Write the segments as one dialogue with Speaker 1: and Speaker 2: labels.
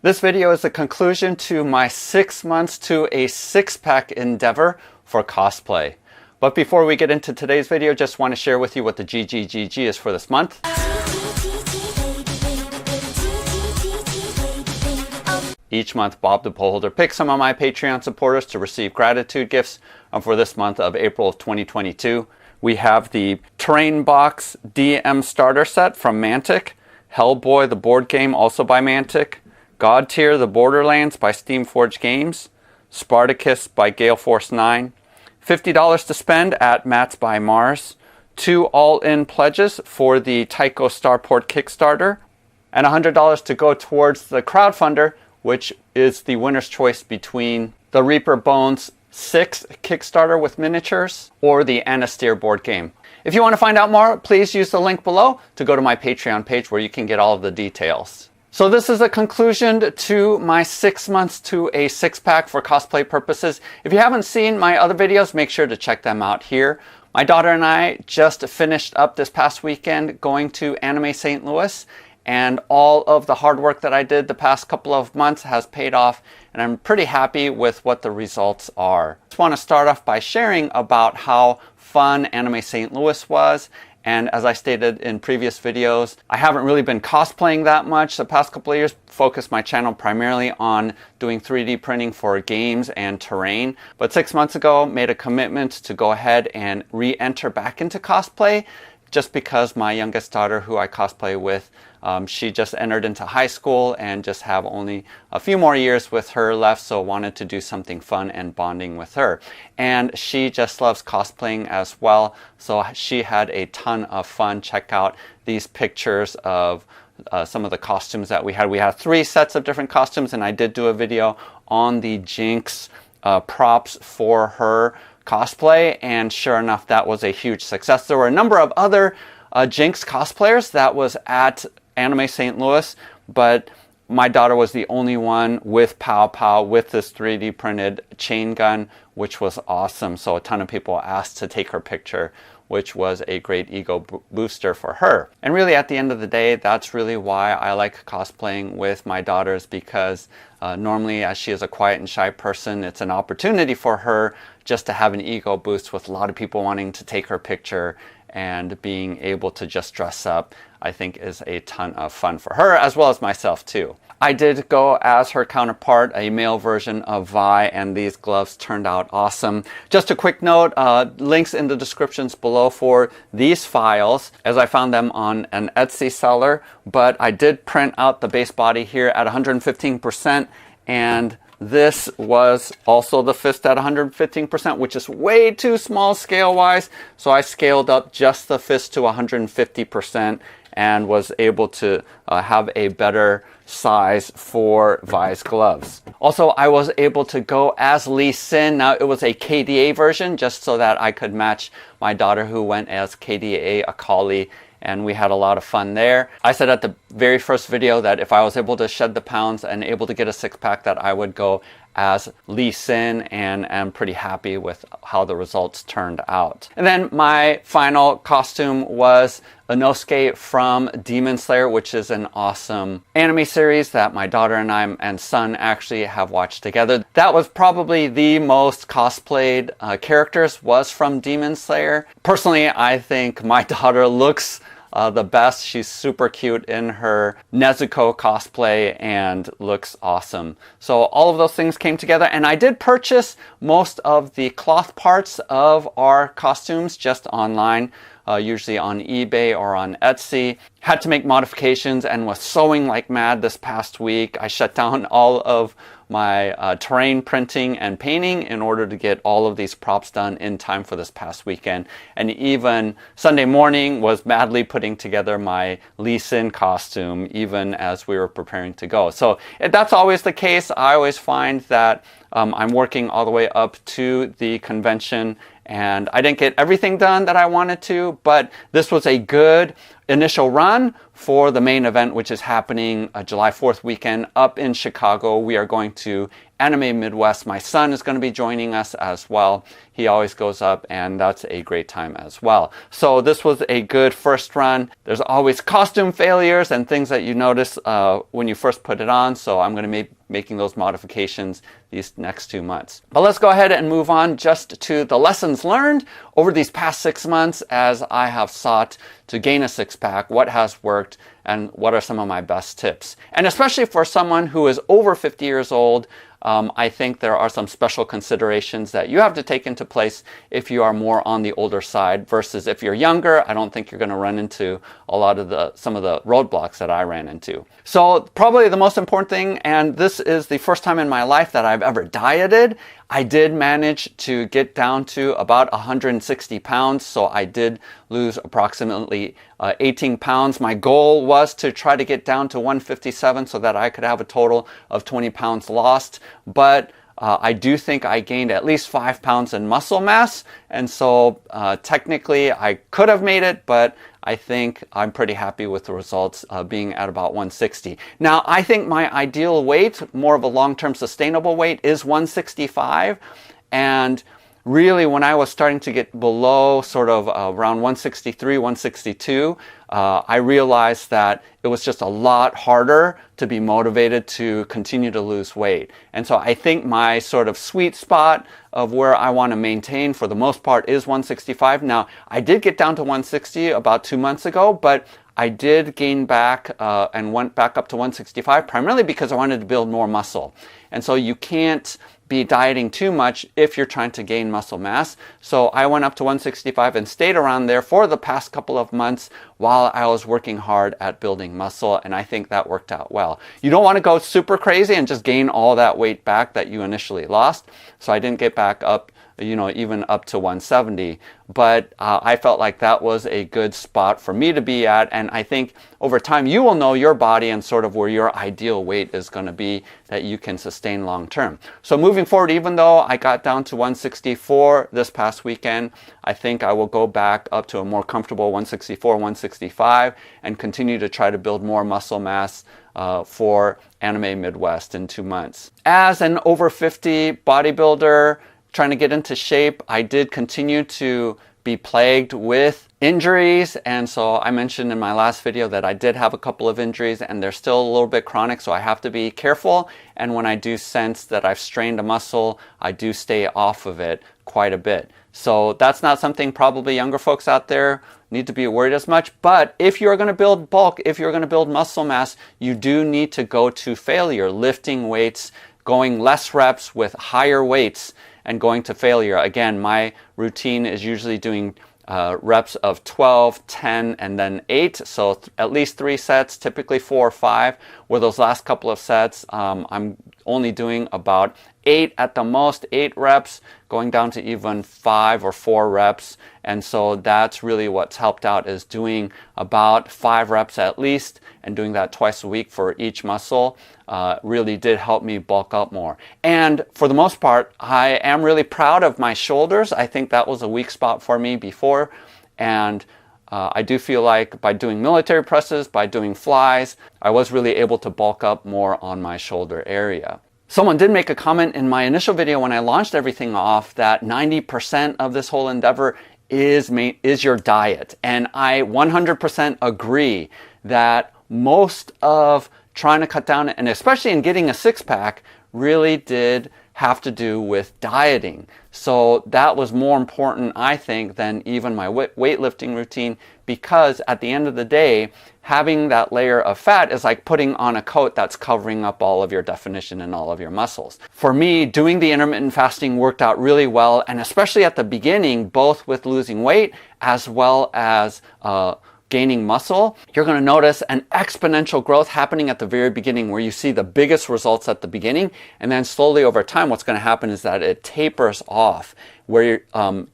Speaker 1: This video is the conclusion to my 6 months to a six-pack endeavor for cosplay. But before we get into today's video, just want to share with you what the GGGG is for this month. Each month, Bob the Poleholder picks some of my Patreon supporters to receive gratitude gifts for this month of April of 2022. We have the Terrain Box DM Starter Set from Mantic, Hellboy the board game also by Mantic, God Tier the Borderlands by Steamforged Games, Spartacus by Gale Force 9, $50 to spend at Matt's by Mars, 2 all-in pledges for the Tycho Starport Kickstarter, and $100 to go towards the crowdfunder, which is the winner's choice between the Reaper Bones 6 Kickstarter with miniatures or the Anasteer board game. If you want to find out more, please use the link below to go to my Patreon page where you can get all of the details. So this is a conclusion to my 6 months to a six-pack for cosplay purposes. If you haven't seen my other videos, make sure to check them out here. My daughter and I just finished up this past weekend going to Anime St. Louis, and all of the hard work that I did the past couple of months has paid off, and I'm pretty happy with what the results are. I just want to start off by sharing about how fun Anime St. Louis was. And as I stated in previous videos, I haven't really been cosplaying that much the past couple of years, focused my channel primarily on doing 3D printing for games and terrain. But 6 months ago, made a commitment to go ahead and re-enter back into cosplay, just because my youngest daughter, who I cosplay with, she just entered into high school and just have only a few more years with her left, so wanted to do something fun and bonding with her. And she just loves cosplaying as well, so she had a ton of fun. Check out these pictures of some of the costumes that we had. We had 3 sets of different costumes, and I did do a video on the Jinx props for her cosplay, and sure enough, that was a huge success. There were a number of other Jinx cosplayers that was at Anime St. Louis, but my daughter was the only one with Pow Pow with this 3D printed chain gun, which was awesome. So a ton of people asked to take her picture, which was a great ego booster for her. And really at the end of the day, that's really why I like cosplaying with my daughters, because normally, as she is a quiet and shy person, it's an opportunity for her just to have an ego boost with a lot of people wanting to take her picture, and being able to just dress up, I think, is a ton of fun for her, as well as myself too. I did go as her counterpart, a male version of Vi, and these gloves turned out awesome. Just a quick note, links in the descriptions below for these files, as I found them on an Etsy seller, but I did print out the base body here at 115%, and this was also the fist at 115%, which is way too small scale-wise, so I scaled up just the fist to 150% and was able to have a better size for Vi's gloves. Also, I was able to go as Lee Sin. Now, it was a KDA version, just so that I could match my daughter, who went as KDA Akali, and we had a lot of fun there. I said at the very first video that if I was able to shed the pounds and able to get a six-pack, that I would go as Lee Sin, and I'm pretty happy with how the results turned out. And then my final costume was Inosuke from Demon Slayer, which is an awesome anime series that my daughter and I and son actually have watched together. That was probably the most cosplayed characters was from Demon Slayer. Personally, I think my daughter looks the best. She's super cute in her Nezuko cosplay and looks awesome. So all of those things came together, and I did purchase most of the cloth parts of our costumes just online, usually on eBay or on Etsy. Had to make modifications and was sewing like mad this past week. I shut down all of my terrain printing and painting in order to get all of these props done in time for this past weekend. And even Sunday morning was madly putting together my Lee Sin costume, even as we were preparing to go. So that's always the case. I always find that I'm working all the way up to the convention, and I didn't get everything done that I wanted to, but this was a good initial run for the main event, which is happening July 4th weekend up in Chicago. We are going to Anime Midwest. My son is going to be joining us as well. He always goes up, and that's a great time as well. So this was a good first run. There's always costume failures and things that you notice when you first put it on, so I'm going to be making those modifications these next 2 months. But let's go ahead and move on just to the lessons learned over these past 6 months as I have sought to gain a six-pack, what has worked, and what are some of my best tips. And especially for someone who is over 50 years old, I think there are some special considerations that you have to take into place if you are more on the older side versus if you're younger. I don't think you're going to run into a lot of some of the roadblocks that I ran into. So probably the most important thing, and this is the first time in my life that I've ever dieted, I did manage to get down to about 160 pounds, so I did lose approximately 18 pounds. My goal was to try to get down to 157 so that I could have a total of 20 pounds lost, but I do think I gained at least 5 pounds in muscle mass, and so technically I could have made it, but I think I'm pretty happy with the results being at about 160. Now, I think my ideal weight, more of a long-term sustainable weight, is 165, and really when I was starting to get below sort of around 163, 162, I realized that it was just a lot harder to be motivated to continue to lose weight. And so I think my sort of sweet spot of where I want to maintain for the most part is 165. Now, I did get down to 160 about 2 months ago, but I did gain back and went back up to 165 primarily because I wanted to build more muscle. And so you can't be dieting too much if you're trying to gain muscle mass. So I went up to 165 and stayed around there for the past couple of months while I was working hard at building muscle, and I think that worked out well. You don't want to go super crazy and just gain all that weight back that you initially lost. So I didn't get back up, even up to 170, but I felt like that was a good spot for me to be at, and I think over time you will know your body and sort of where your ideal weight is going to be that you can sustain long term. So moving forward, even though I got down to 164 this past weekend, I think I will go back up to a more comfortable 164, 165 and continue to try to build more muscle mass for Anime Midwest in 2 months. As an over 50 bodybuilder, trying to get into shape, I did continue to be plagued with injuries, and so I mentioned in my last video that I did have a couple of injuries and they're still a little bit chronic, so I have to be careful, and when I do sense that I've strained a muscle, I do stay off of it quite a bit. So that's not something probably younger folks out there need to be worried as much, but if you're going to build bulk, if you're going to build muscle mass, you do need to go to failure, lifting weights, going less reps with higher weights, and going to failure. Again, my routine is usually doing reps of 12, 10, and then 8. So at least 3 sets, typically 4 or 5. Where those last couple of sets, I'm only doing about 8 at the most, 8 reps, going down to even 5 or 4 reps. And so that's really what's helped out, is doing about 5 reps at least and doing that twice a week for each muscle. Really did help me bulk up more. And for the most part, I am really proud of my shoulders. I think that was a weak spot for me before. And I do feel like by doing military presses, by doing flies, I was really able to bulk up more on my shoulder area. Someone did make a comment in my initial video when I launched everything off that 90% of this whole endeavor is your diet. And I 100% agree that most of trying to cut down, and especially in getting a six-pack, really did have to do with dieting. So that was more important, I think, than even my weightlifting routine, because at the end of the day, having that layer of fat is like putting on a coat that's covering up all of your definition and all of your muscles. For me, doing the intermittent fasting worked out really well, and especially at the beginning, both with losing weight as well as gaining muscle, you're going to notice an exponential growth happening at the very beginning, where you see the biggest results at the beginning, and then slowly over time what's going to happen is that it tapers off, where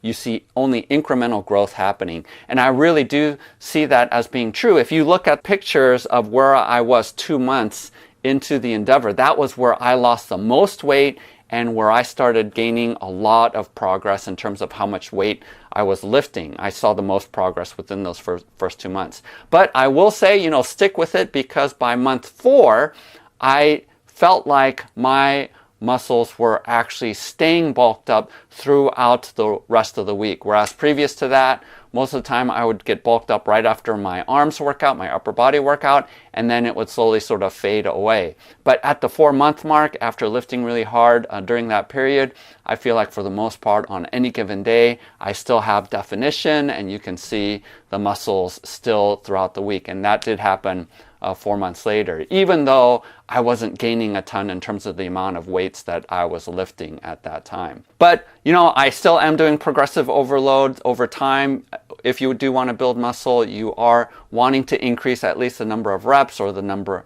Speaker 1: you see only incremental growth happening. And I really do see that as being true. If you look at pictures of where I was 2 months into the endeavor, that was where I lost the most weight and where I started gaining a lot of progress in terms of how much weight I was lifting. I saw the most progress within those first 2 months. But I will say, you know, stick with it, because by month 4, I felt like my muscles were actually staying bulked up throughout the rest of the week. Whereas previous to that, most of the time I would get bulked up right after my arms workout, my upper body workout, and then it would slowly sort of fade away. But at the 4-month mark, after lifting really hard during that period, I feel like for the most part on any given day, I still have definition, and you can see the muscles still throughout the week. And that did happen 4 months later, even though I wasn't gaining a ton in terms of the amount of weights that I was lifting at that time. But, you know, I still am doing progressive overload over time. If you do want to build muscle, you are wanting to increase at least the number of reps or the number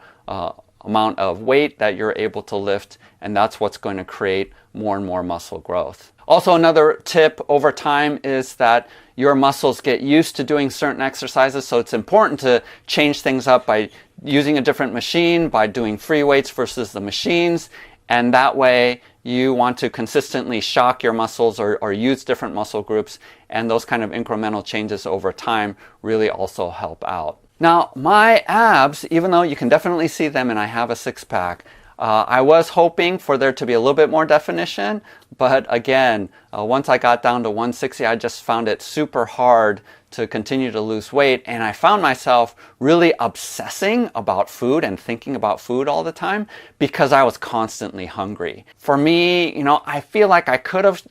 Speaker 1: amount of weight that you're able to lift, and that's what's going to create more and more muscle growth. Also, another tip over time is that your muscles get used to doing certain exercises, so it's important to change things up by using a different machine, by doing free weights versus the machines, and that way you want to consistently shock your muscles or use different muscle groups, and those kind of incremental changes over time really also help out. Now, my abs, even though you can definitely see them and I have a six-pack, I was hoping for there to be a little bit more definition, but again, once I got down to 160, I just found it super hard to continue to lose weight, and I found myself really obsessing about food and thinking about food all the time because I was constantly hungry. For me, you know, I feel like I could have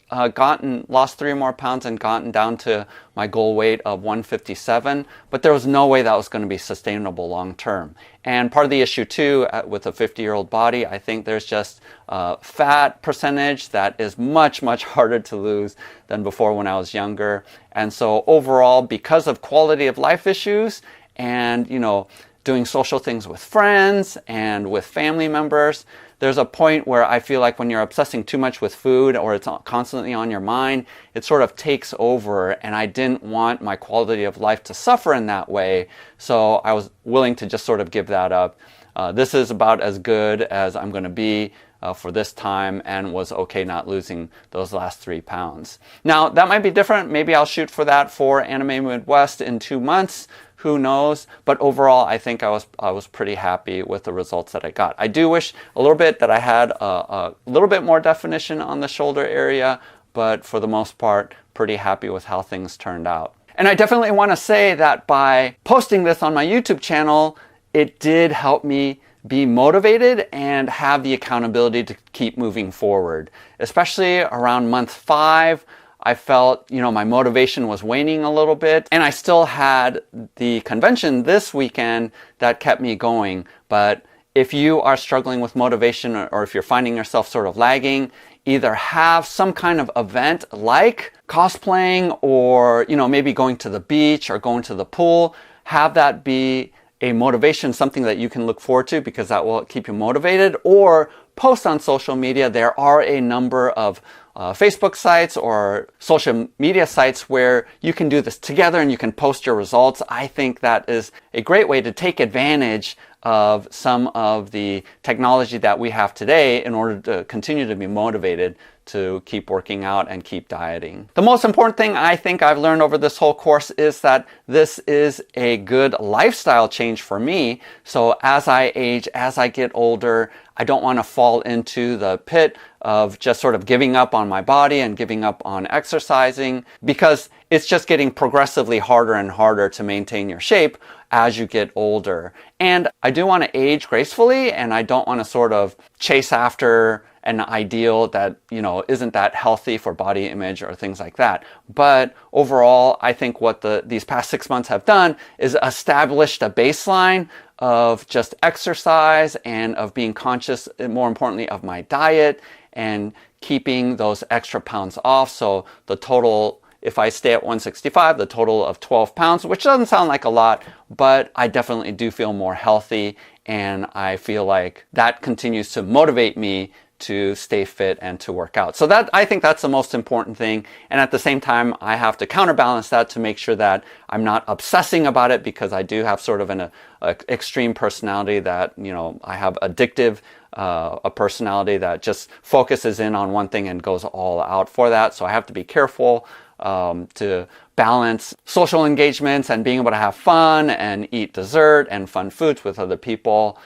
Speaker 1: lost 3 more pounds and gotten down to my goal weight of 157, but there was no way that was going to be sustainable long term. And part of the issue too, with a 50-year-old body, I think there's just fat percentage that is much harder to lose than before when I was younger. And so overall, because of quality of life issues and, you know, doing social things with friends and with family members, there's a point where I feel like when you're obsessing too much with food or it's constantly on your mind, it sort of takes over, and I didn't want my quality of life to suffer in that way, so I was willing to just sort of give that up. This is about as good as I'm going to be for this time, and was okay not losing those last 3 pounds. Now, that might be different. Maybe I'll shoot for that for Anime Midwest in 2 months. Who knows? But overall, I think I was pretty happy with the results that I got. I do wish a little bit that I had a little bit more definition on the shoulder area, but for the most part, pretty happy with how things turned out. And I definitely want to say that by posting this on my YouTube channel, it did help me be motivated and have the accountability to keep moving forward. Especially around month 5, I felt, you know, my motivation was waning a little bit, and I still had the convention this weekend that kept me going. But if you are struggling with motivation, or if you're finding yourself sort of lagging, either have some kind of event like cosplaying, or, you know, maybe going to the beach or going to the pool. Have that be a motivation, something that you can look forward to, because that will keep you motivated. Or post on social media. There are a number of Facebook sites or social media sites where you can do this together and you can post your results. I think that is a great way to take advantage of some of the technology that we have today in order to continue to be motivated to keep working out and keep dieting. The most important thing I think I've learned over this whole course is that this is a good lifestyle change for me. So as I age, as I get older, I don't want to fall into the pit of just sort of giving up on my body and giving up on exercising, because it's just getting progressively harder and harder to maintain your shape as you get older. And I do want to age gracefully, and I don't want to sort of chase after an ideal that, you know, isn't that healthy for body image or things like that. But overall, I think what these past 6 months have done is established a baseline of just exercise and of being conscious, more importantly, of my diet and keeping those extra pounds off. So the total, if I stay at 165, the total of 12 pounds, which doesn't sound like a lot, but I definitely do feel more healthy, and I feel like that continues to motivate me to stay fit and to work out. So that, I think that's the most important thing. And at the same time, I have to counterbalance that to make sure that I'm not obsessing about it, because I do have sort of an extreme personality that, you know, I have addictive a personality that just focuses in on one thing and goes all out for that. So I have to be careful to balance social engagements and being able to have fun and eat dessert and fun foods with other people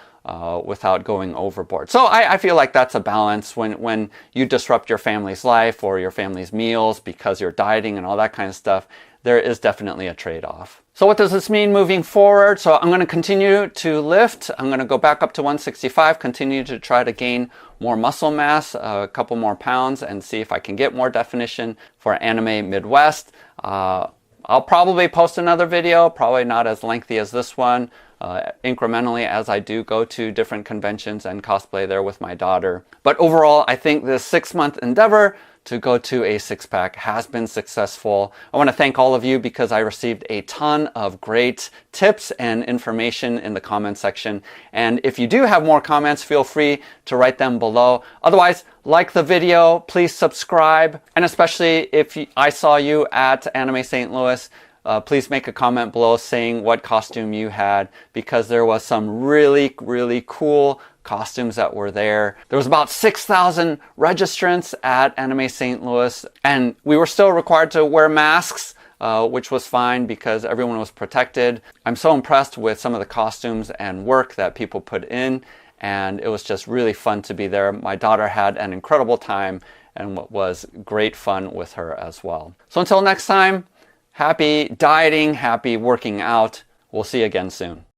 Speaker 1: without going overboard. So I feel like that's a balance when you disrupt your family's life or your family's meals because you're dieting and all that kind of stuff. There is definitely a trade-off. So what does this mean moving forward? So I'm going to continue to lift. I'm going to go back up to 165, continue to try to gain more muscle mass, a couple more pounds, and see if I can get more definition for Anime Midwest. I'll probably post another video, probably not as lengthy as this one, incrementally as I do go to different conventions and cosplay there with my daughter. But overall, I think this 6-month endeavor to go to a six-pack has been successful. I want to thank all of you because I received a ton of great tips and information in the comment section. And if you do have more comments, feel free to write them below. Otherwise, like the video, please subscribe. And especially if I saw you at Anime St. Louis, please make a comment below saying what costume you had, because there was some really, really cool costumes that were there. There was about 6,000 registrants at Anime St. Louis, and we were still required to wear masks, which was fine because everyone was protected. I'm so impressed with some of the costumes and work that people put in, and it was just really fun to be there. My daughter had an incredible time, and it was great fun with her as well. So until next time, happy dieting, happy working out. We'll see you again soon.